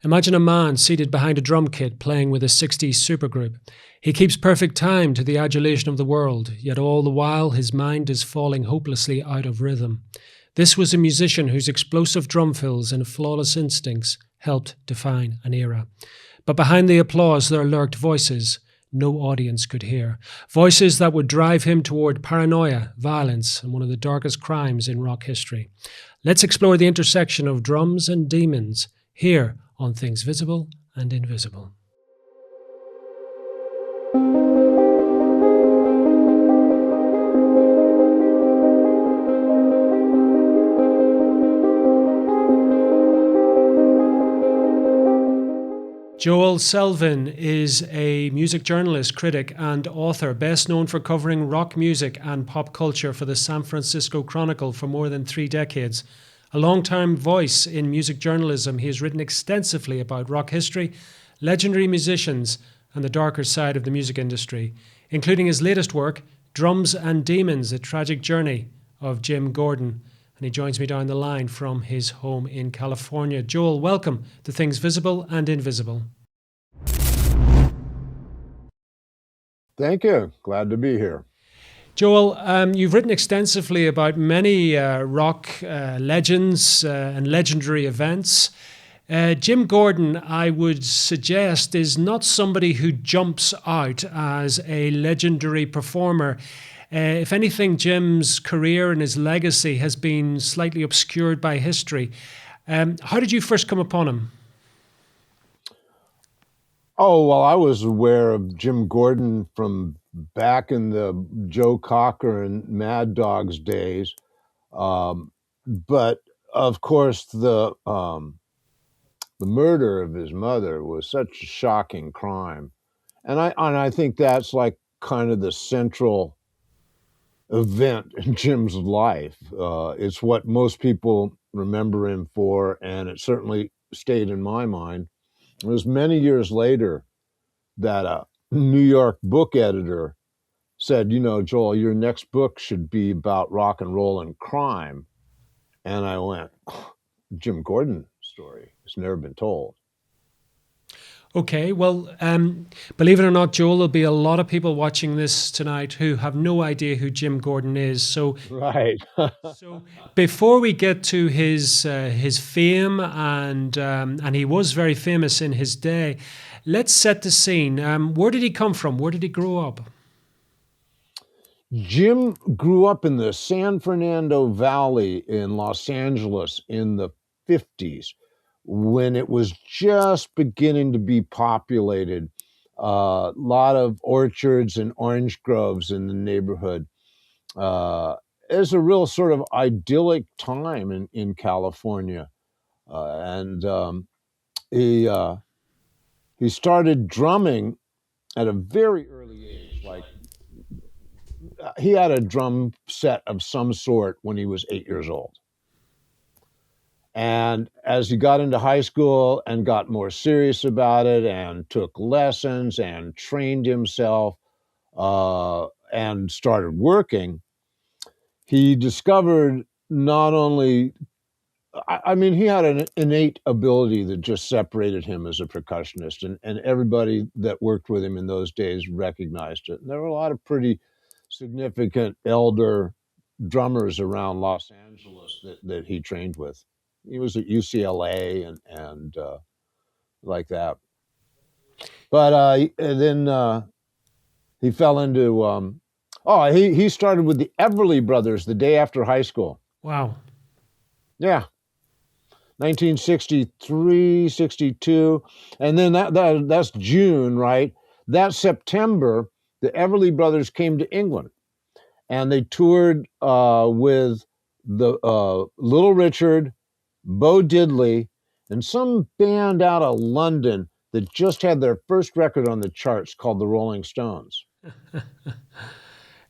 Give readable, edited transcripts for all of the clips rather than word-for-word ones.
Imagine a man seated behind a drum kit playing with a 60s supergroup. He keeps perfect time to the adulation of the world, yet all the while his mind is falling hopelessly out of rhythm. This was a musician whose explosive drum fills and flawless instincts helped define an era. But behind the applause there lurked voices no audience could hear. Voices that would drive him toward paranoia, violence, and one of the darkest crimes in rock history. Let's explore the intersection of drums and demons here on Things Visible and Invisible. Joel Selvin is a music journalist, critic, and author, best known for covering rock music and pop culture for the San Francisco Chronicle for more than 3 decades. A long-time voice in music journalism, he has written extensively about rock history, legendary musicians, and the darker side of the music industry, including his latest work, Drums and Demons, A Tragic Journey of Jim Gordon. And he joins me down the line from his home in California. Joel, welcome to Things Visible and Invisible. Thank you. Glad to be here. Joel, you've written extensively about many rock legends and legendary events. Jim Gordon, I would suggest, is not somebody who jumps out as a legendary performer. If anything, Jim's career and his legacy has been slightly obscured by history. How did you first come upon him? Oh, well, I was aware of Jim Gordon from back in the Joe Cocker and Mad Dogs days. But of course, the murder of his mother was such a shocking crime. And I think that's like kind of the central event in Jim's life. It's what most people remember him for, and it certainly stayed in my mind. It was many years later that a New York book editor said, you know, Joel, your next book should be about rock and roll and crime. And I went, Jim Gordon story. It's never been told. Okay, well, believe it or not, Joel, there'll be a lot of people watching this tonight who have no idea who Jim Gordon is. So, right. So before we get to his fame, and he was very famous in his day, let's set the scene. Where did he come from? Where did he grow up? Jim grew up in the San Fernando Valley in Los Angeles in the 50s. When it was just beginning to be populated. A lot of orchards and orange groves in the neighborhood. It's a real sort of idyllic time in California. He started drumming at a very early age. Like he had a drum set of some sort when he was 8 years old. And as he got into high school and got more serious about it and took lessons and trained himself and started working, he discovered not only, he had an innate ability that just separated him as a percussionist, and everybody that worked with him in those days recognized it. And there were a lot of pretty significant elder drummers around Los Angeles that he trained with. He was at UCLA and like that. But then he fell into, he started with the Everly Brothers the day after high school. Wow. Yeah. 1963, 62. And then that's June, right? That September, the Everly Brothers came to England. And they toured with the Little Richard, Bo Diddley, and some band out of London that just had their first record on the charts called the Rolling Stones.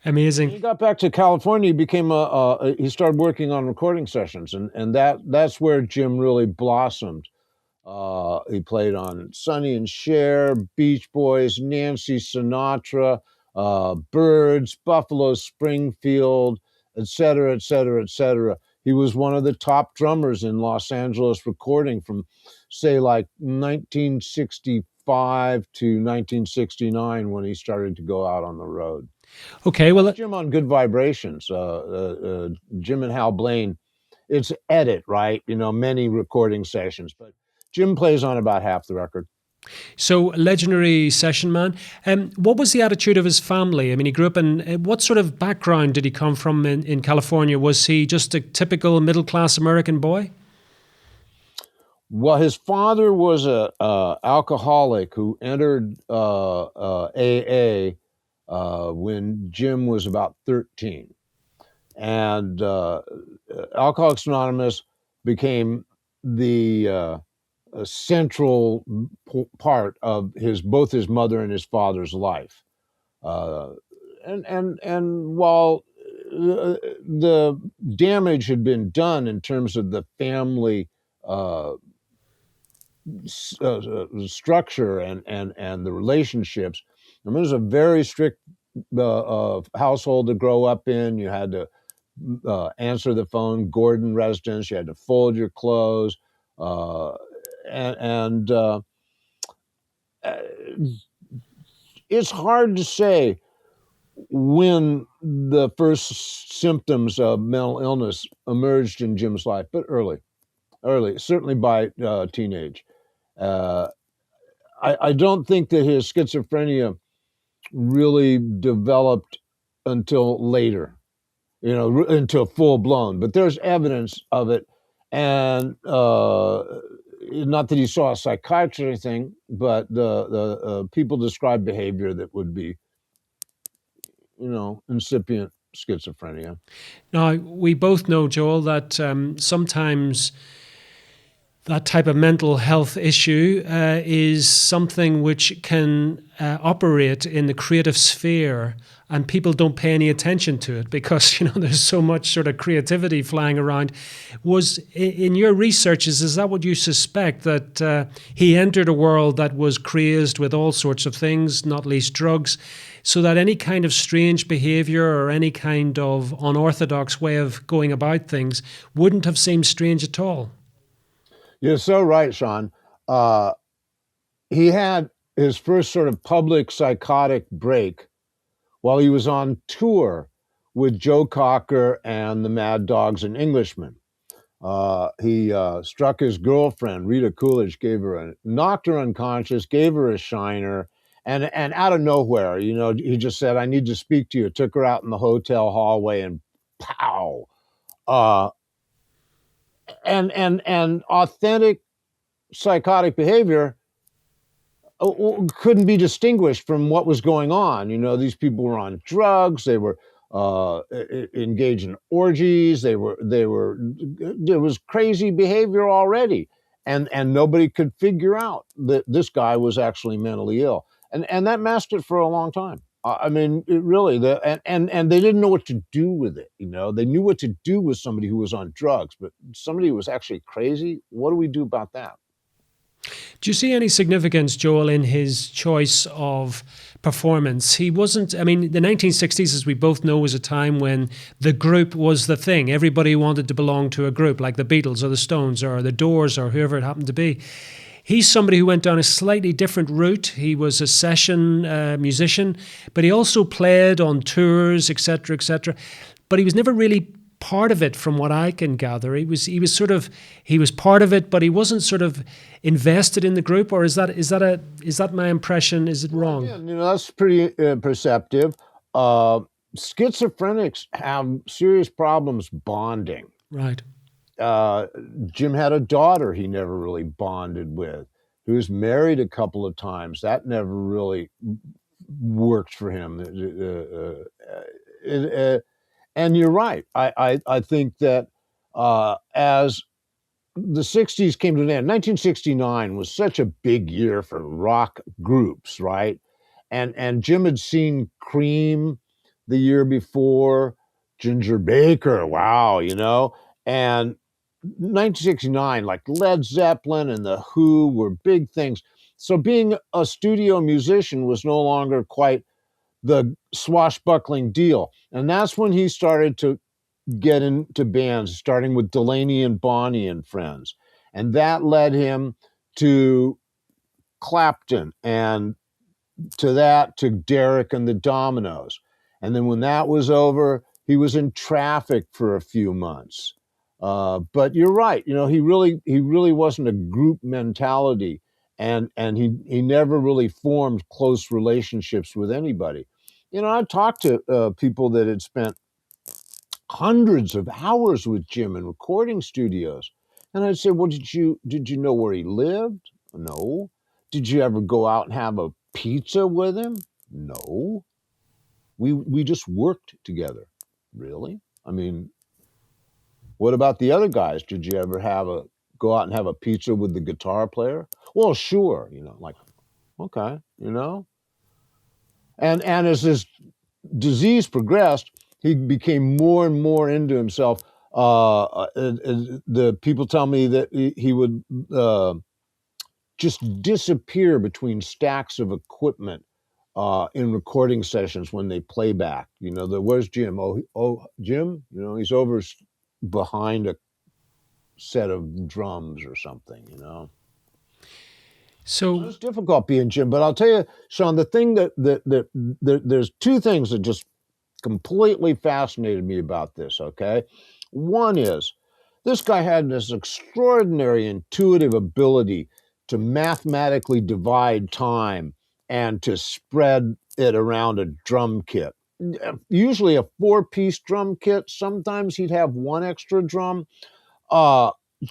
Amazing. When he got back to California, he became he started working on recording sessions, and that's where Jim really blossomed. He played on Sonny and Cher, Beach Boys, Nancy Sinatra, Birds, Buffalo Springfield, et cetera, et cetera, et cetera. He was one of the top drummers in Los Angeles recording from, say, like 1965 to 1969 when he started to go out on the road. Okay, That's well, Jim on Good Vibrations. Jim and Hal Blaine. It's edit, right? Many recording sessions, but Jim plays on about half the record. so legendary session man. What was the attitude of his family? I mean, he grew up in what sort of background did he come from in California? Was he just a typical middle class American boy? Well, his father was a alcoholic who entered AA when Jim was about 13, and Alcoholics Anonymous became the a central part of both his mother and his father's life. Uh, and while the damage had been done in terms of the family uh, structure and the relationships, I mean, it was a very strict household to grow up in. You had to answer the phone, Gordon residence. You had to fold your clothes. Uh, and it's hard to say when the first symptoms of mental illness emerged in Jim's life, but early, certainly by teenage. Uh, I don't think that his schizophrenia really developed until later, until full blown, but there's evidence of it. And not that he saw a psychiatrist or anything, but the people describe behavior that would be, incipient schizophrenia. Now, we both know, Joel, that sometimes that type of mental health issue is something which can operate in the creative sphere, and people don't pay any attention to it because there's so much sort of creativity flying around. Was in your researches, is that what you suspect, that he entered a world that was crazed with all sorts of things, not least drugs, so that any kind of strange behavior or any kind of unorthodox way of going about things wouldn't have seemed strange at all? You're so right, Sean. He had his first sort of public psychotic break while he was on tour with Joe Cocker and the Mad Dogs and Englishmen. He struck his girlfriend, Rita Coolidge, knocked her unconscious, gave her a shiner, and out of nowhere, he just said, "I need to speak to you." Took her out in the hotel hallway, and pow. And authentic psychotic behavior couldn't be distinguished from what was going on. These people were on drugs. They were engaged in orgies. There was crazy behavior already, and nobody could figure out that this guy was actually mentally ill, and that masked it for a long time. I mean, it really, and they didn't know what to do with it. They knew what to do with somebody who was on drugs, but somebody who was actually crazy, what do we do about that? Do you see any significance, Joel, in his choice of performance? He wasn't, I mean, the 1960s, as we both know, was a time when the group was the thing. Everybody wanted to belong to a group, like the Beatles or the Stones or the Doors or whoever it happened to be. He's somebody who went down a slightly different route. He was a session musician, but he also played on tours, etc., etc. But he was never really part of it, from what I can gather. He was part of it, but he wasn't sort of invested in the group. Or is that my impression? Is it wrong? Yeah, that's pretty perceptive. Schizophrenics have serious problems bonding. Right. Jim had a daughter he never really bonded with, who was married a couple of times. That never really worked for him. And you're right. I think that as the 60s came to an end, 1969 was such a big year for rock groups, right? And Jim had seen Cream the year before, Ginger Baker, wow, and 1969, like Led Zeppelin and The Who were big things. So being a studio musician was no longer quite the swashbuckling deal. And that's when he started to get into bands, starting with Delaney and Bonnie and Friends. And that led him to Clapton, and to Derek and the Dominos. And then when that was over, he was in Traffic for a few months. But you're right, he really wasn't a group mentality, and he never really formed close relationships with anybody. I've talked to people that had spent hundreds of hours with Jim in recording studios, and I'd say, "Well, did you know where he lived? No. Did you ever go out and have a pizza with him? No. We just worked together." Really? I mean, what about the other guys? Did you ever go out and have a pizza with the guitar player? Well, sure. Like, okay. And as his disease progressed, he became more and more into himself. The people tell me that he would just disappear between stacks of equipment in recording sessions when they play back. Where's Jim? Oh, Jim, he's over behind a set of drums or something, So It's difficult being Jim, but I'll tell you, Sean, the thing that there's two things that just completely fascinated me about this, okay? One is this guy had this extraordinary intuitive ability to mathematically divide time and to spread it around a drum kit. Usually a 4-piece drum kit. Sometimes he'd have one extra drum.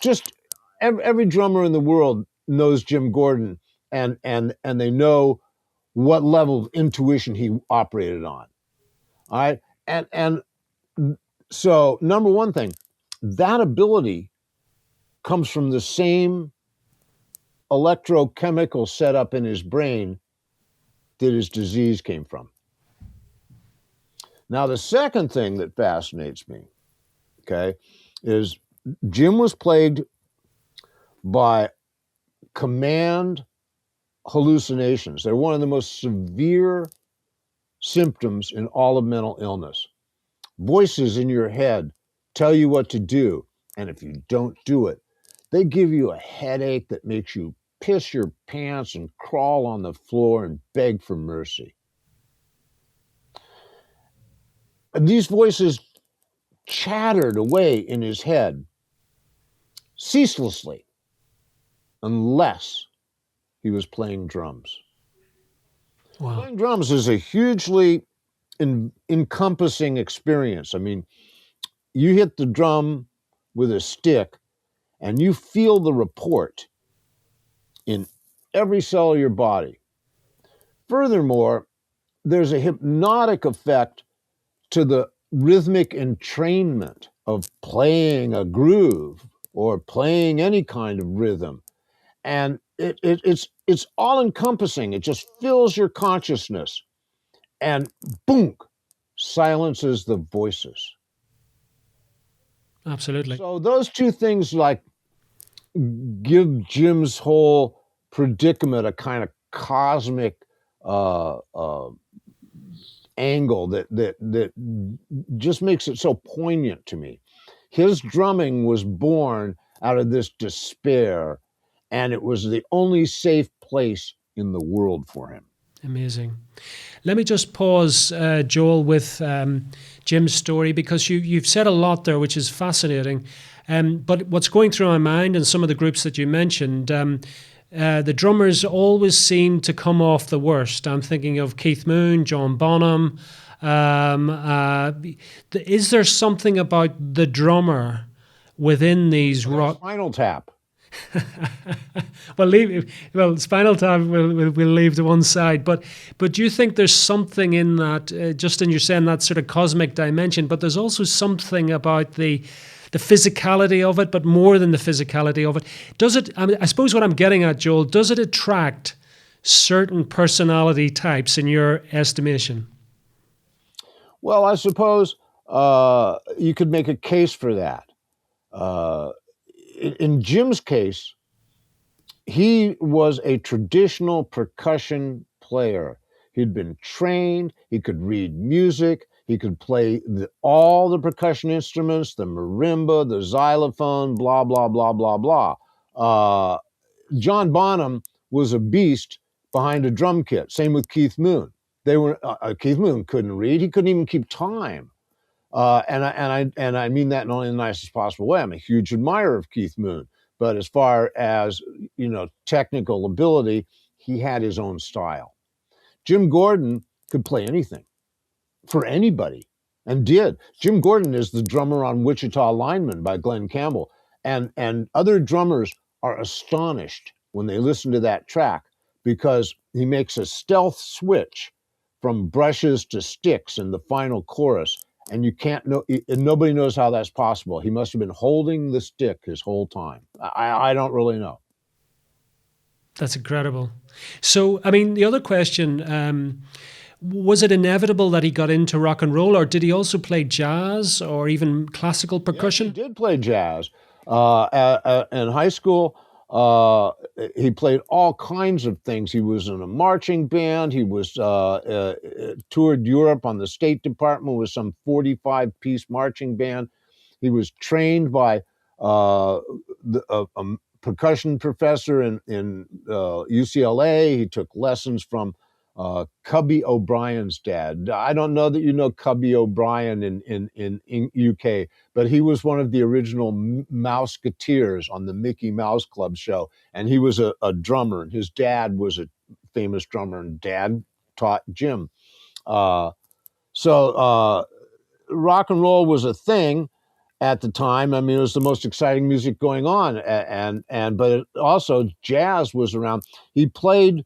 Just every drummer in the world knows Jim Gordon, and they know what level of intuition he operated on. All right. And so number one thing, that ability comes from the same electrochemical setup in his brain that his disease came from. Now, the second thing that fascinates me, okay, is Jim was plagued by command hallucinations. They're one of the most severe symptoms in all of mental illness. Voices in your head tell you what to do, and if you don't do it, they give you a headache that makes you piss your pants and crawl on the floor and beg for mercy. And these voices chattered away in his head ceaselessly unless he was playing drums. wow. Playing drums is a hugely encompassing experience. I mean, you hit the drum with a stick and you feel the report in every cell of your body. Furthermore, there's a hypnotic effect to the rhythmic entrainment of playing a groove or playing any kind of rhythm. And it's all encompassing. It just fills your consciousness and boom, silences the voices. Absolutely. So those two things like give Jim's whole predicament a kind of cosmic angle that just makes it so poignant to me. His drumming was born out of this despair, and it was the only safe place in the world for him. Amazing. Let me just pause, Joel, with Jim's story, because you've said a lot there, which is fascinating. But what's going through my mind and some of the groups that you mentioned, the drummers always seem to come off the worst. I'm thinking of Keith Moon, John Bonham. Is there something about the drummer within these rock? Spinal Tap. Well, Spinal Tap we'll leave to one side, but do you think there's something in that, just in you're saying that sort of cosmic dimension, but there's also something about the physicality of it, but more than the physicality of it? Does it, I suppose what I'm getting at, Joel, does it attract certain personality types in your estimation? Well, I suppose you could make a case for that. In Jim's case, he was a traditional percussion player. He'd been trained, he could read music, He could play all the percussion instruments, the marimba, the xylophone, blah, blah, blah, blah, blah. John Bonham was a beast behind a drum kit. Same with Keith Moon. Keith Moon couldn't read. He couldn't even keep time. And I mean that in only the nicest possible way. I'm a huge admirer of Keith Moon, but as far as technical ability, he had his own style. Jim Gordon could play anything for anybody, and did. Jim Gordon is the drummer on Wichita Lineman by Glenn Campbell, and other drummers are astonished when they listen to that track because he makes a stealth switch from brushes to sticks in the final chorus. And you can't know, nobody knows how that's possible. He must have been holding the stick his whole time. I don't really know. That's incredible. So, I mean, the other question, was it inevitable that he got into rock and roll, or did he also play jazz or even classical percussion? Yes, he did play jazz. In high school, he played all kinds of things. He was in a marching band. He was toured Europe on the State Department with some 45-piece marching band. He was trained by a percussion professor in UCLA. He took lessons from Cubby O'Brien's dad. I don't know that you know Cubby O'Brien in UK, but he was one of the original Mouseketeers on the Mickey Mouse Club show, and he was a drummer. And his dad was a famous drummer, and Dad taught Jim. So rock and roll was a thing at the time. I mean, it was the most exciting music going on, but also jazz was around. He played.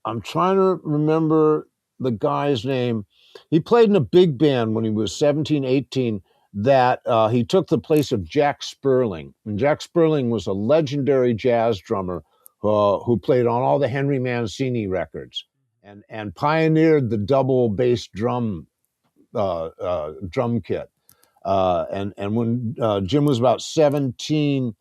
I'm trying to remember the guy's name. He played in a big band when he was 17, 18 that he took the place of Jack Sperling. And Jack Sperling was a legendary jazz drummer who played on all the Henry Mancini records and pioneered the double bass drum kit. And when Jim was about 17,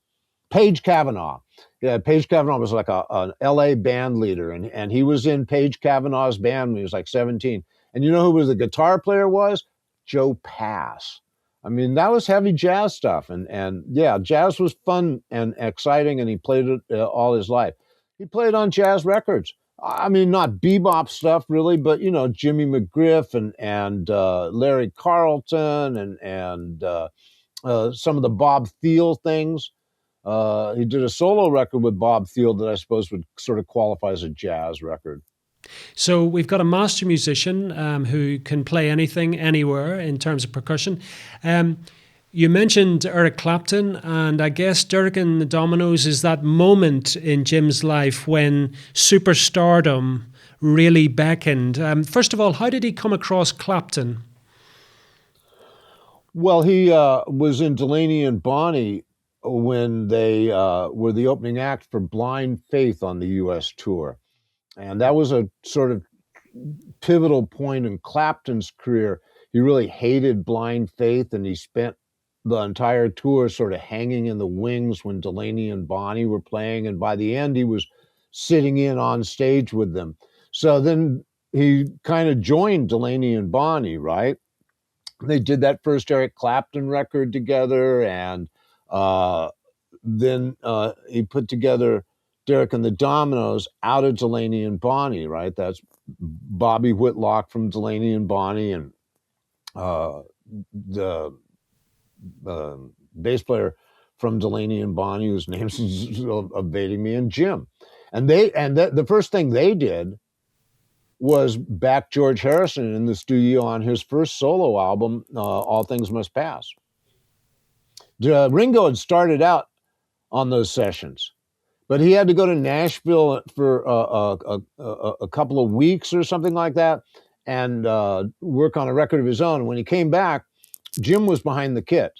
Paige Cavanaugh. Yeah, Paige Cavanaugh was like an LA band leader, and he was in Paige Cavanaugh's band when he was like 17. And you know who the guitar player was? Joe Pass. I mean, that was heavy jazz stuff. And yeah, jazz was fun and exciting, and he played it all his life. He played on jazz records. I mean, not bebop stuff really, but Jimmy McGriff and Larry Carlton and some of the Bob Thiel things. He did a solo record with Bob Thiel that I suppose would sort of qualify as a jazz record. So we've got a master musician who can play anything, anywhere in terms of percussion. You mentioned Eric Clapton, and I guess Derek and the Dominos is that moment in Jim's life when superstardom really beckoned. First of all, how did he come across Clapton? Well, he was in Delaney and Bonnie when they were the opening act for Blind Faith on the U.S. tour. And that was a sort of pivotal point in Clapton's career. He really hated Blind Faith, and he spent the entire tour sort of hanging in the wings when Delaney and Bonnie were playing. And by the end, he was sitting in on stage with them. So then he kind of joined Delaney and Bonnie, right? They did that first Eric Clapton record together, and then he put together Derek and the Dominos out of Delaney and Bonnie, right? That's Bobby Whitlock from Delaney and Bonnie, and the bass player from Delaney and Bonnie, whose name's evading me, and Jim. And the first thing they did was back George Harrison in the studio on his first solo album, All Things Must Pass. Ringo had started out on those sessions, but he had to go to Nashville for a couple of weeks or something like that and work on a record of his own. When he came back, Jim was behind the kit.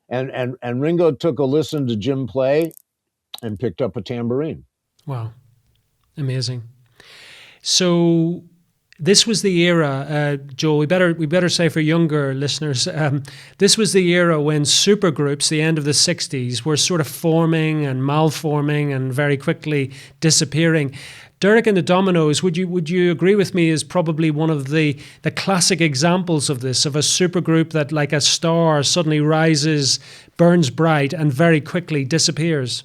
And Ringo took a listen to Jim play and picked up a tambourine. Wow. Amazing. So This was the era, Joel. We better say for younger listeners, this was the era when supergroups, the end of the '60s, were sort of forming and malforming and very quickly disappearing. Derek and the Dominos, would you agree with me, is probably one of the classic examples of this, of a supergroup that, like a star, suddenly rises, burns bright, and very quickly disappears.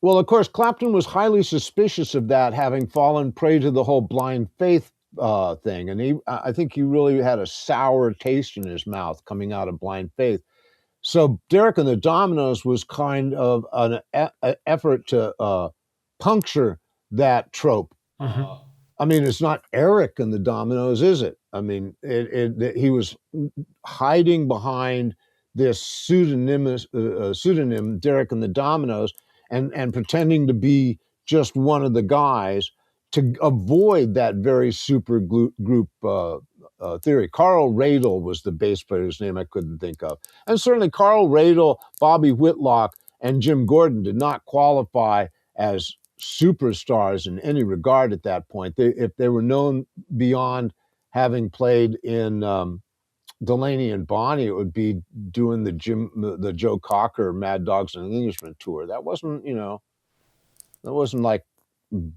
Well, of course, Clapton was highly suspicious of that, having fallen prey to the whole blind faith thing, and I think he really had a sour taste in his mouth coming out of blind faith. So Derek and the Dominos was kind of an effort to puncture that trope. Hmm. I mean, it's not Eric and the Dominos, is it? I mean, he was hiding behind this pseudonym, Derek and the Dominos, and pretending to be just one of the guys to avoid that very super group theory. Carl Radel was the bass player whose name I couldn't think of. And certainly Carl Radel, Bobby Whitlock, and Jim Gordon did not qualify as superstars in any regard at that point. If they were known beyond having played in Delaney and Bonnie, it would be doing the Joe Cocker Mad Dogs and Englishmen tour. That wasn't like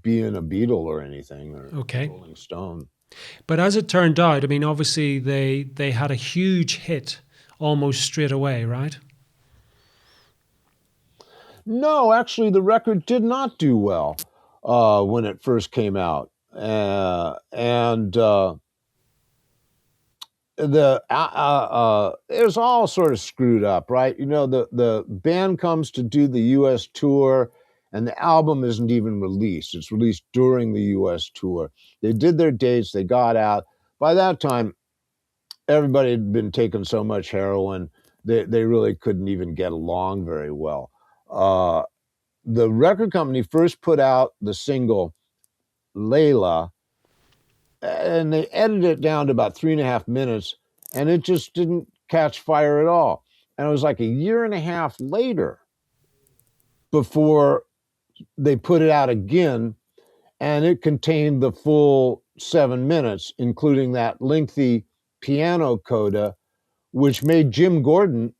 being a Beatle or anything, or Okay. Rolling Stone. But as it turned out, I mean, obviously they had a huge hit almost straight away, right? No, actually, the record did not do well when it first came out, and it was all sort of screwed up, right? You know, the band comes to do the U.S. tour, and the album isn't even released. It's released during the U.S. tour. They did their dates. They got out. By that time, everybody had been taking so much heroin, they really couldn't even get along very well. The record company first put out the single Layla, and they edited it down to about 3.5 minutes, and it just didn't catch fire at all. And it was like a year and a half later before they put it out again, and it contained the full 7 minutes, including that lengthy piano coda, which made Jim Gordon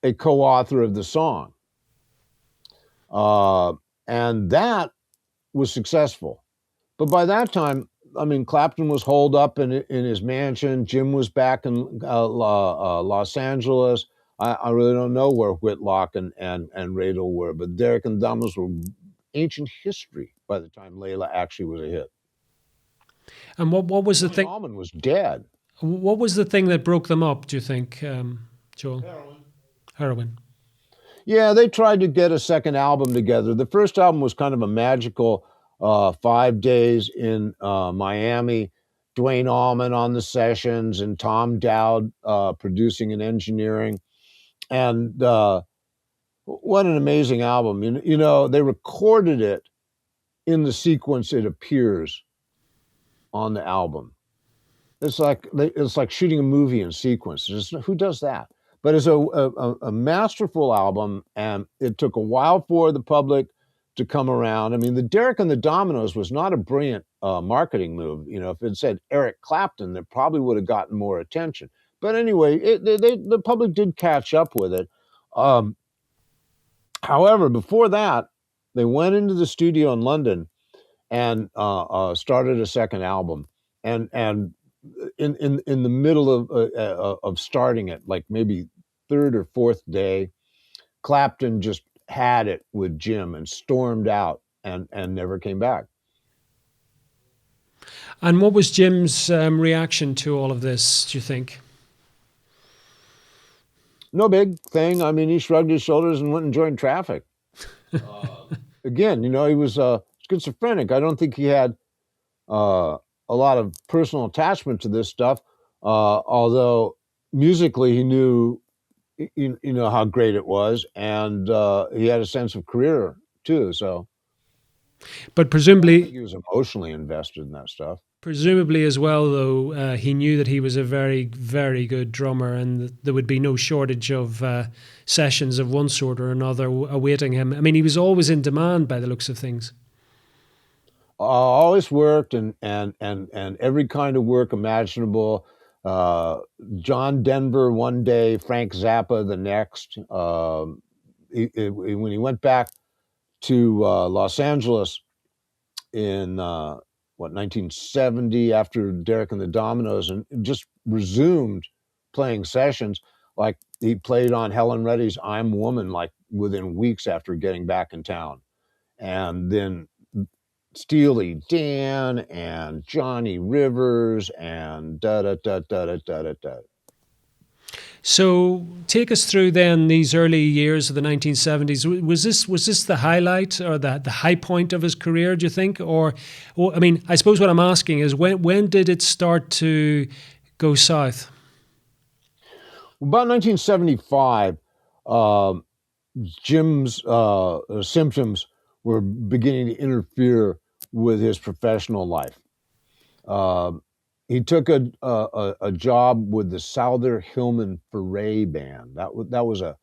a co-author of the song. And that was successful. But by that time, I mean, Clapton was holed up in his mansion. Jim was back in Los Angeles. I really don't know where Whitlock and Radel were, but Derek and Dominos were ancient history by the time Layla actually was a hit. And what was the thing? Allman was dead. What was the thing that broke them up? Do you think, Joel? Heroin. Heroin. Yeah, they tried to get a second album together. The first album was kind of a magical 5 days in Miami. Dwayne Allman on the sessions and Tom Dowd producing and engineering. And what an amazing album. You know, they recorded it in the sequence it appears on the album. It's like shooting a movie in sequence. Who does that? But it's a masterful album, and it took a while for the public to come around. I mean, the Derek and the Dominos was not a brilliant marketing move. You know, if it said Eric Clapton, it probably would have gotten more attention. But anyway, the public did catch up with it. However, before that, they went into the studio in London and started a second album. And in the middle of starting it, like maybe third or fourth day, Clapton just had it with Jim and stormed out and never came back. And what was Jim's reaction to all of this, do you think? No big thing. I mean, he shrugged his shoulders and went and joined Traffic. Again, you know, he was schizophrenic. I don't think he had a lot of personal attachment to this stuff, although musically he knew, you know, how great it was, and he had a sense of career too. So, but presumably he was emotionally invested in that stuff. Presumably as well, though, he knew that he was a very, very good drummer, and there would be no shortage of sessions of one sort or another awaiting him. I mean, he was always in demand by the looks of things. Always worked, and every kind of work imaginable. Uh, John Denver one day, Frank Zappa the next. When he went back to Los Angeles in 1970 after Derek and the Dominos, and just resumed playing sessions. Like he played on Helen Reddy's "I'm Woman" like within weeks after getting back in town, and then Steely Dan and Johnny Rivers and da da da da da da da da. So take us through then these early years of the 1970s. Was this the highlight or the high point of his career, do you think? Or I mean, I suppose what I'm asking is when did it start to go south? About 1975, Jim's symptoms were beginning to interfere with his professional life. He took a job with the Souther Hillman Foray Band. That was a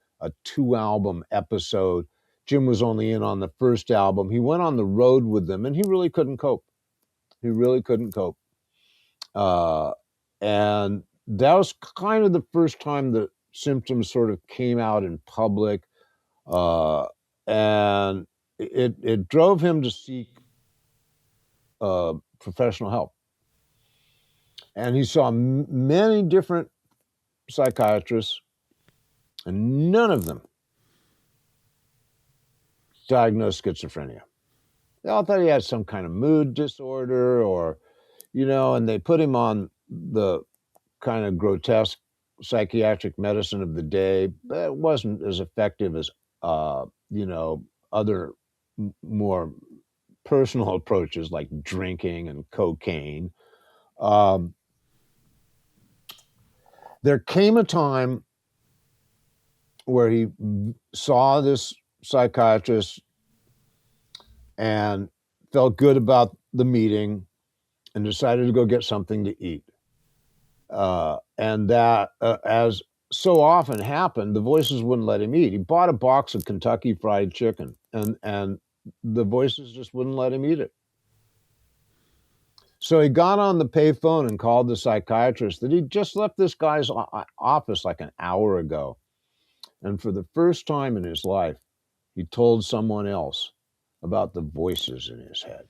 2-album episode. Jim was only in on the first album. He went on the road with them, and he really couldn't cope. He really couldn't cope. And that was kind of the first time the symptoms sort of came out in public. And it drove him to seek professional help. And he saw many different psychiatrists, and none of them diagnosed schizophrenia. They all thought he had some kind of mood disorder, or, and they put him on the kind of grotesque psychiatric medicine of the day, but it wasn't as effective as, other more personal approaches like drinking and cocaine. There came a time where he saw this psychiatrist and felt good about the meeting and decided to go get something to eat. And that, as so often happened, the voices wouldn't let him eat. He bought a box of Kentucky Fried Chicken, and the voices just wouldn't let him eat it. So he got on the payphone and called the psychiatrist that he'd just left this guy's office like an hour ago. And for the first time in his life, he told someone else about the voices in his head.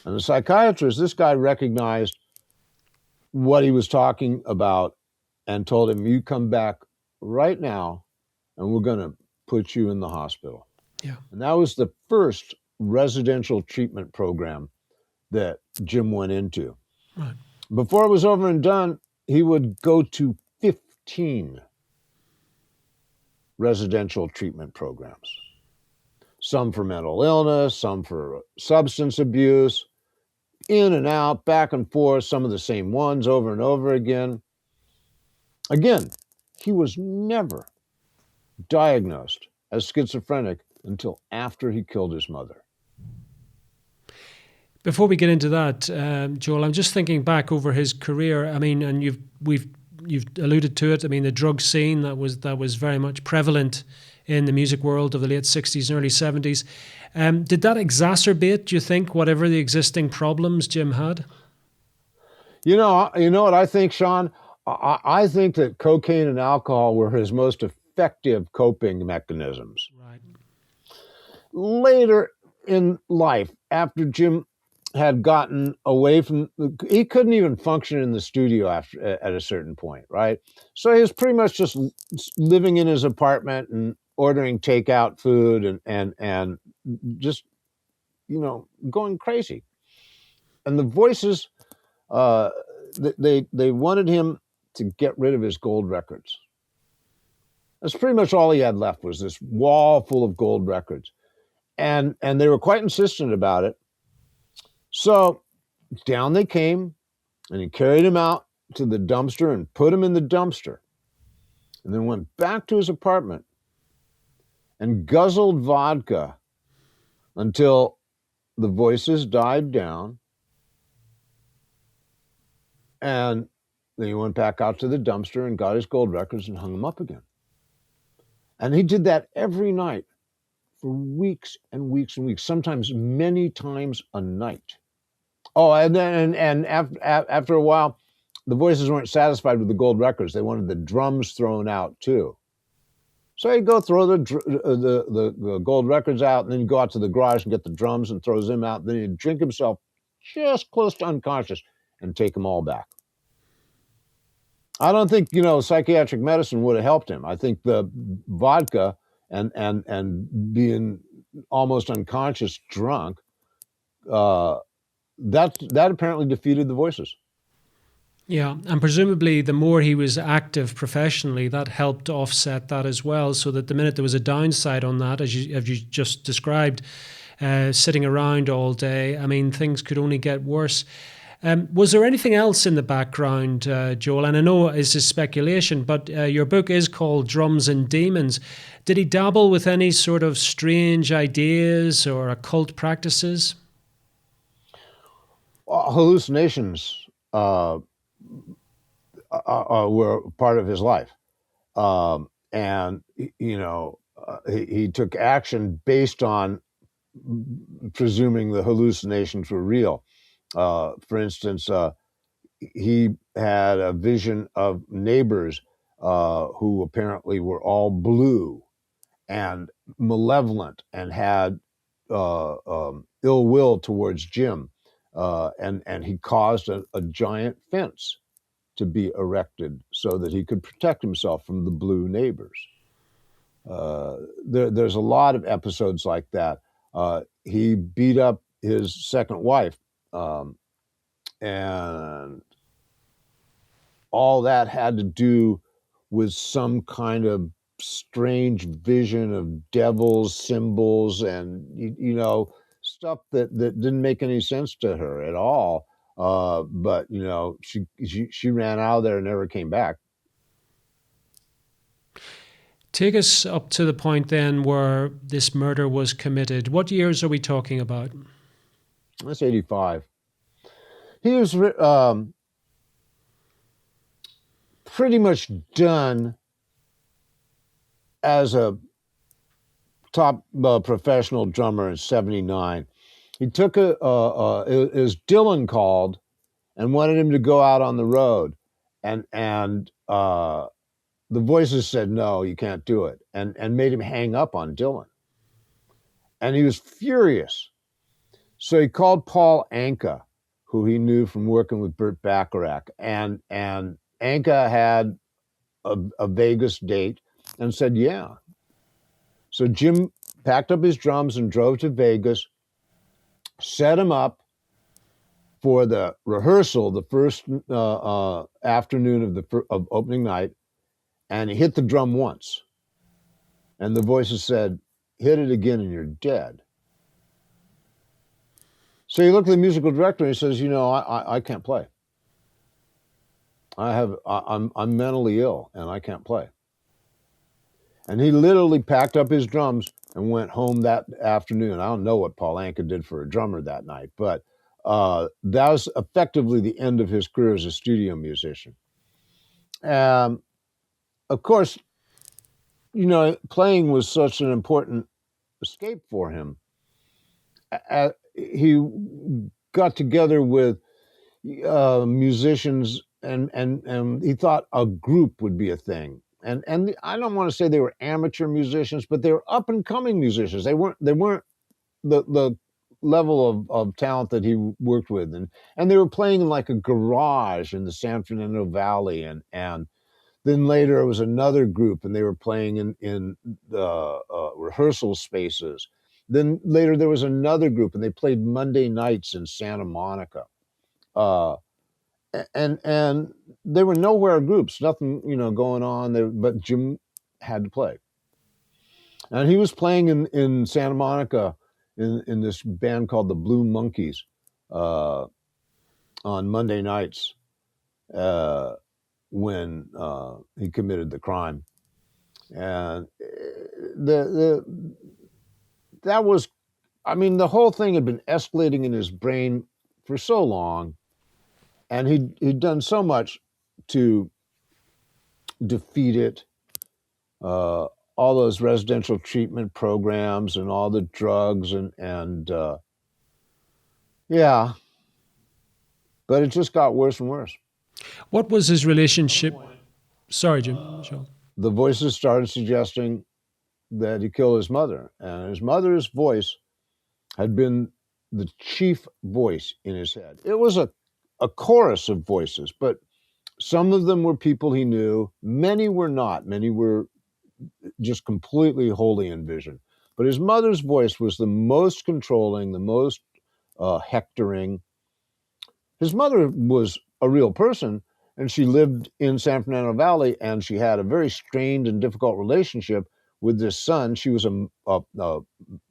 And the psychiatrist, this guy recognized what he was talking about and told him, "You come back right now and we're going to put you in the hospital." Yeah. And that was the first residential treatment program that Jim went into. Right. Before it was over and done, he would go to 15 residential treatment programs. Some for mental illness, some for substance abuse, in and out, back and forth, some of the same ones over and over again. Again, he was never diagnosed as schizophrenic until after he killed his mother. Before we get into that, Joel, I'm just thinking back over his career. I mean, and you've alluded to it. I mean, the drug scene that was very much prevalent in the music world of the late 60s and early 70s. Did that exacerbate, do you think, whatever the existing problems Jim had? You know what I think, Sean? I think that cocaine and alcohol were his most effective coping mechanisms. Right. Later in life, after Jim had gotten away from, he couldn't even function in the studio at a certain point, right? So he was pretty much just living in his apartment and ordering takeout food and just, going crazy. And the voices, they wanted him to get rid of his gold records. That's pretty much all he had left, was this wall full of gold records. And they were quite insistent about it. So down they came, and he carried him out to the dumpster and put him in the dumpster, and then went back to his apartment and guzzled vodka until the voices died down. And then he went back out to the dumpster and got his gold records and hung them up again. And he did that every night for weeks and weeks and weeks, sometimes many times a night. Oh, and then and after a while, the voices weren't satisfied with the gold records. They wanted the drums thrown out too. So he'd go throw the gold records out, and then he'd go out to the garage and get the drums and throws them out. Then he'd drink himself just close to unconscious and take them all back. I don't think, psychiatric medicine would have helped him. I think the vodka and being almost unconscious drunk, that apparently defeated the voices. Yeah, and presumably the more he was active professionally, that helped offset that as well, so that the minute there was a downside on that, as you just described, sitting around all day, I mean, things could only get worse. Was there anything else in the background, Joel? And I know it's a speculation, but your book is called Drums and Demons. Did he dabble with any sort of strange ideas or occult practices? Hallucinations were part of his life. And, he took action based on presuming the hallucinations were real. For instance, he had a vision of neighbors who apparently were all blue and malevolent and had ill will towards Jim. And he caused a giant fence to be erected so that he could protect himself from the blue neighbors. There's a lot of episodes like that. He beat up his second wife, and all that had to do with some kind of strange vision of devils, symbols, and stuff that didn't make any sense to her at all. But she ran out of there and never came back. Take us up to the point then where this murder was committed. What years are we talking about? That's 85. He was pretty much done as a top professional drummer in 79. He took is Dylan called and wanted him to go out on the road, and the voices said, no, you can't do it, and made him hang up on Dylan. And he was furious. So he called Paul Anka, who he knew from working with Burt Bacharach, and Anka had a Vegas date and said, yeah. So Jim packed up his drums and drove to Vegas, set him up for the rehearsal the first afternoon of opening night, and he hit the drum once. And the voices said, hit it again and you're dead. So he looked at the musical director and he says, I can't play. I'm mentally ill and I can't play. And he literally packed up his drums and went home that afternoon. I don't know what Paul Anka did for a drummer that night, but that was effectively the end of his career as a studio musician. Of course, playing was such an important escape for him. He got together with musicians, and he thought a group would be a thing. And I don't want to say they were amateur musicians, but they were up and coming musicians. They weren't the level of talent that he worked with, and they were playing in like a garage in the San Fernando Valley, and then later it was another group, and they were playing in the rehearsal spaces. Then later there was another group, and they played Monday nights in Santa Monica. And there were nowhere groups, nothing, going on there, but Jim had to play. And he was playing in Santa Monica in this band called the Blue Monkeys on Monday nights when he committed the crime. And the whole thing had been escalating in his brain for so long, and he'd done so much to defeat it. all those residential treatment programs and all the drugs and yeah, but it just got worse and worse. What was his relationship? Sorry, Jim. Joel. The voices started suggesting that he killed his mother, and his mother's voice had been the chief voice in his head. It was a chorus of voices, but some of them were people he knew. Many were not. Many were just completely wholly in vision. But his mother's voice was the most controlling, the most hectoring. His mother was a real person, and she lived in San Fernando Valley, and she had a very strained and difficult relationship with this son. She was a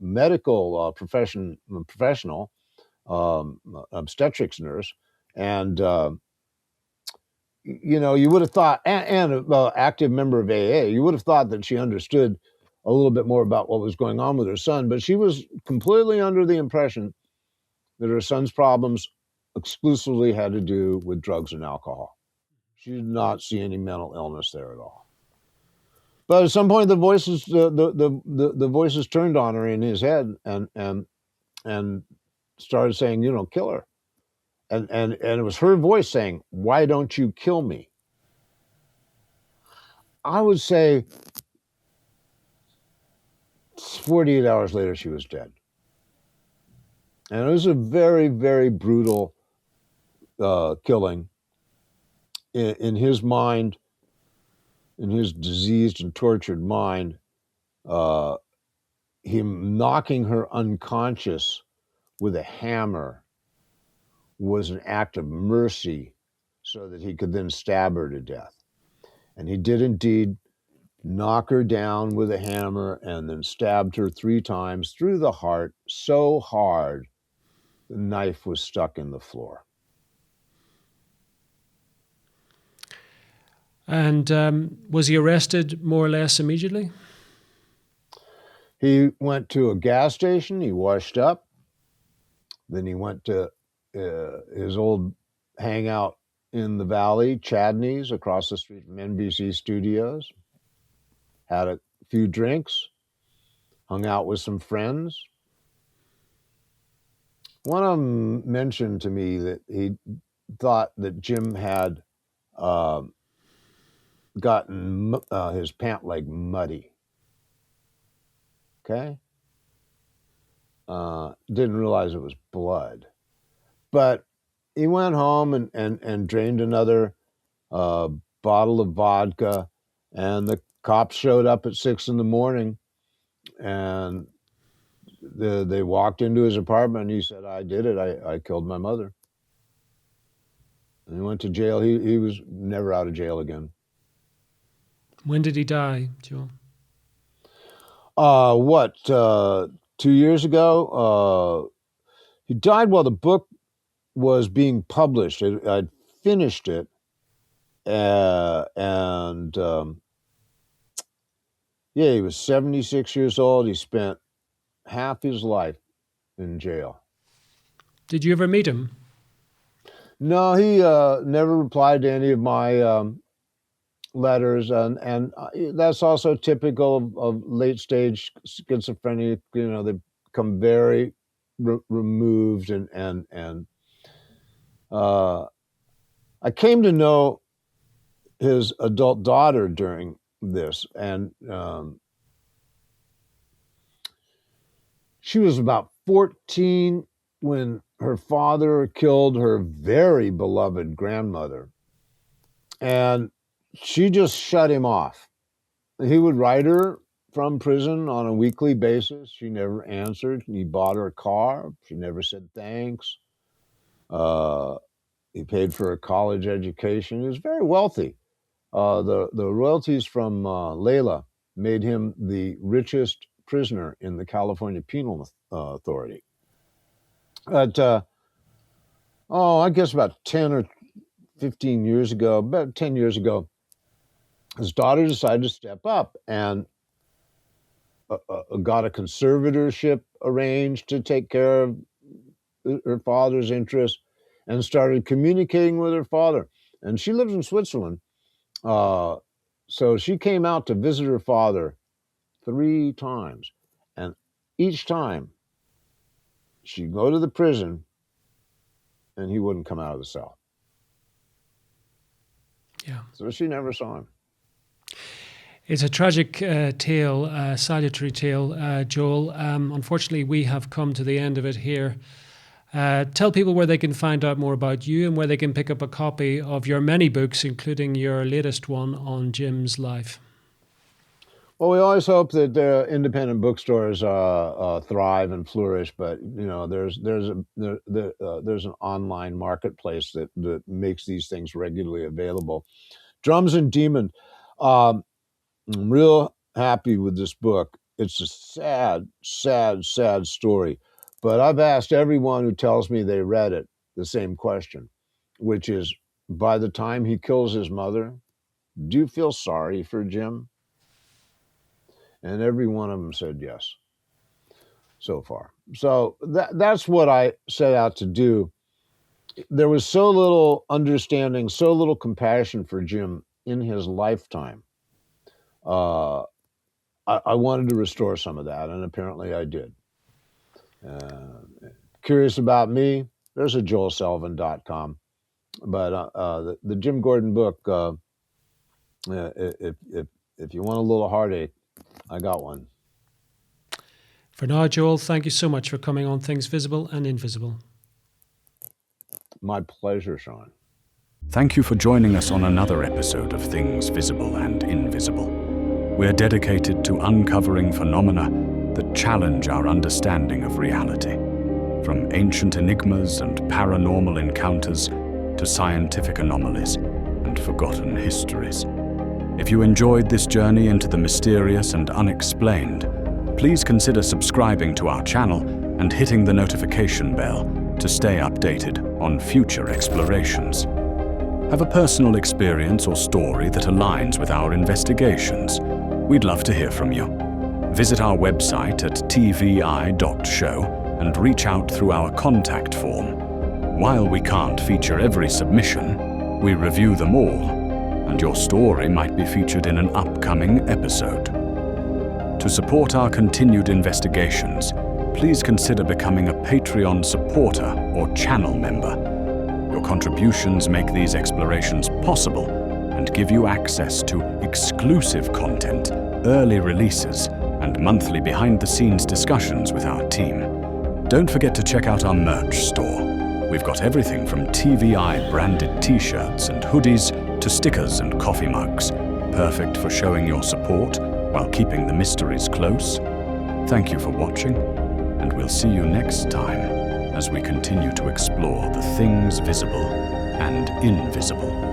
medical professional, obstetrics nurse, and you would have thought, and an active member of AA, you would have thought that she understood a little bit more about what was going on with her son, but she was completely under the impression that her son's problems exclusively had to do with drugs and alcohol. She did not see any mental illness there at all. But at some point, the voices turned on her in his head and started saying, kill her. And it was her voice saying, "Why don't you kill me?" I would say 48 hours later, she was dead. And it was a very, very brutal killing. In his mind, in his diseased and tortured mind, him knocking her unconscious with a hammer was an act of mercy so that he could then stab her to death. And he did indeed knock her down with a hammer and then stabbed her 3 times through the heart so hard the knife was stuck in the floor. And was he arrested more or less immediately? He went to a gas station, he washed up, then he went to his old hangout in the valley, Chadney's, across the street from NBC Studios, had a few drinks, hung out with some friends. One of them mentioned to me that he thought that Jim had gotten his pant leg muddy. Okay? Didn't realize it was blood. But he went home and drained another bottle of vodka, and the cops showed up at 6 a.m, and they walked into his apartment, and he said, "I did it. I killed my mother." And he went to jail. He was never out of jail again. When did he die, Joel? 2 years ago? He died while the book was being published. I'd finished it, and he was 76 years old. He spent half his life in jail. Did you ever meet him? No, he never replied to any of my letters, and that's also typical of late stage schizophrenia. They become very removed, and I came to know his adult daughter during this, and she was about 14 when her father killed her very beloved grandmother, and she just shut him off. He would write her from prison on a weekly basis. She never answered. He bought her a car. She never said thanks. He paid for a college education. He was very wealthy. The royalties from Layla made him the richest prisoner in the California Penal Authority. But I guess about 10 or 15 years ago, about 10 years ago, his daughter decided to step up and got a conservatorship arranged to take care of her father's interests, and started communicating with her father. And she lives in Switzerland. So she came out to visit her father 3 times. And each time, she'd go to the prison, and he wouldn't come out of the cell. Yeah. So she never saw him. It's a tragic tale, salutary tale, Joel. Unfortunately, we have come to the end of it here. Tell people where they can find out more about you and where they can pick up a copy of your many books, including your latest one on Jim's life. Well, we always hope that the independent bookstores thrive and flourish, but there's an online marketplace that makes these things regularly available. Drums and Demon. I'm real happy with this book. It's a sad, sad, sad story. But I've asked everyone who tells me they read it the same question, which is, by the time he kills his mother, do you feel sorry for Jim? And every one of them said yes so far. So that's what I set out to do. There was so little understanding, so little compassion for Jim in his lifetime. I wanted to restore some of that, and apparently I did. Curious about me? There's a joelselvin.com. But the Jim Gordon book, if you want a little heartache, I got one. For now, Joel, thank you so much for coming on Things Visible and Invisible. My pleasure, Sean. Thank you for joining us on another episode of Things Visible and Invisible. We're dedicated to uncovering phenomena that challenge our understanding of reality, from ancient enigmas and paranormal encounters to scientific anomalies and forgotten histories. If you enjoyed this journey into the mysterious and unexplained, please consider subscribing to our channel and hitting the notification bell to stay updated on future explorations. Have a personal experience or story that aligns with our investigations? We'd love to hear from you. Visit our website at tvi.show and reach out through our contact form. While we can't feature every submission, we review them all, and your story might be featured in an upcoming episode. To support our continued investigations, please consider becoming a Patreon supporter or channel member. Your contributions make these explorations possible and give you access to exclusive content, early releases, and monthly behind-the-scenes discussions with our team. Don't forget to check out our merch store. We've got everything from TVI-branded t-shirts and hoodies to stickers and coffee mugs, perfect for showing your support while keeping the mysteries close. Thank you for watching, and we'll see you next time as we continue to explore the things visible and invisible.